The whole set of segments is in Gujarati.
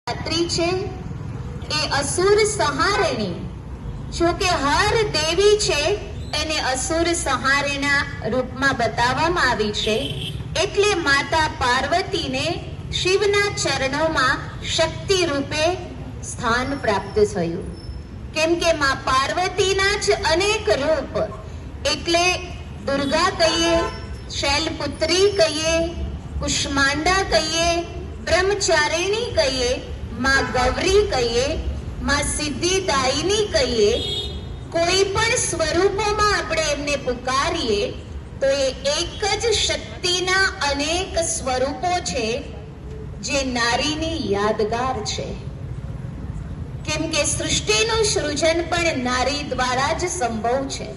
રાત્રિ છે એ અસુર સંહારિણી, જો કે હર દેવી છે એને અસુર સંહારીના રૂપમાં બતાવવામાં આવી છે. એટલે માતા પાર્વતીને શિવના ચરણોમાં શક્તિ રૂપે સ્થાન પ્રાપ્ત થયું. કેમ કે માં પાર્વતીના જ અનેક રૂપ, એટલે દુર્ગા કહીએ, શૈલપુત્રી કહીએ, કુષ્માંડા કહીએ, બ્રહ્મચારિણી કહીએ, માં ગૌરી કહીએ, માં સિદ્ધિદાયિની કહીએ, કોઈ પણ સ્વરૂપોમાં આપણે એમને પુકારીએ તો એ એક જ શક્તિના અનેક સ્વરૂપો છે જે નારીની યાદગાર છે. કેમ કે સૃષ્ટિનું સૃજન પણ નારી દ્વારા જ સંભવ છે.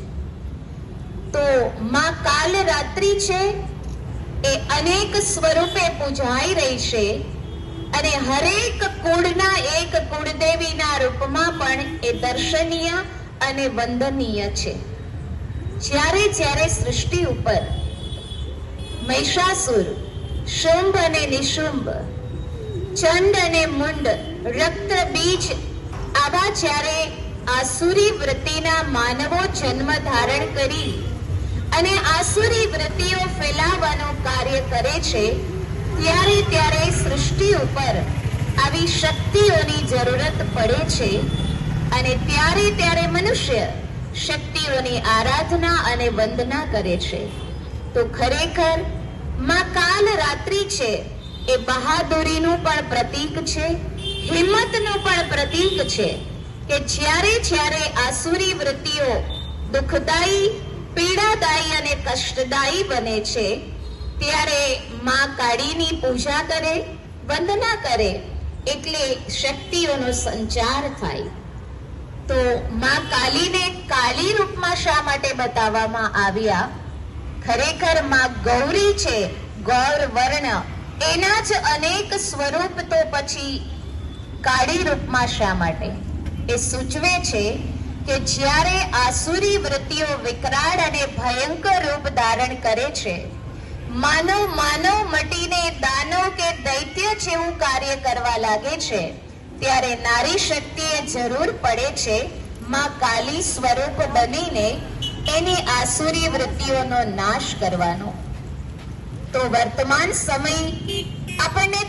તો માં કાલ રાત્રિ છે એ અનેક સ્વરૂપે પૂજાઈ રહી છે અને હરેક કુળના એક કુળદેવીના રૂપમાં પણ એ દર્શનીય અને વંદનીય છે. જ્યારે જ્યારે સૃષ્ટિ ઉપર મહિષાસુર, શુંભ અને નિશુંભ, ચંડ અને મુંડ, રક્ત બીજ આવા જ્યારે આસુરી વૃત્તિના માનવો જન્મ ધારણ કરી અને આસુરી વૃત્તિઓ ફેલાવવાનું કાર્ય કરે છે, ત્યારે ત્યારે સૃષ્ટિ ઉપર આવી શક્તિઓની જરૂરત પડે છે અને ત્યારે ત્યારે મનુષ્ય શક્તિઓની આરાધના અને વંદના કરે છે. તો ખરેખર માં કાલ રાત્રિ છે એ બહાદુરીનું પણ પ્રતીક છે, હિંમતનું પણ પ્રતીક છે કે જ્યારે જ્યારે આસુરી વૃત્તિઓ દુઃખદાયી, પીડાદાયી અને કષ્ટદાયી બને છે, ત્યારે માં કાળીની પૂજા કરે, વંદના કરે, એટલે શક્તિઓનો સંચાર થાય. તો માં કાલીને કાલી રૂપમાં શા માટે બતાવવામાં આવ્યા? ખરેખર માં ગૌરી છે, ગૌર વર્ણ, એના જ અનેક સ્વરૂપ, તો પછી કાળી રૂપમાં શા માટે? એ સૂચવે છે કે જ્યારે આસુરી વૃત્તિઓ વિકરાળ અને ભયંકર રૂપ ધારણ કરે છે, માનવ મટીને દાનવ કે દૈત્ય જેવું કાર્ય કરવા લાગે છે, ત્યારે નારી શક્તિએ જરૂર પડે છે માં કાલી સ્વરૂપ બનીને એની આસુરી વૃત્તિઓનો નાશ કરવાનો. તો વર્તમાન સમય આપણને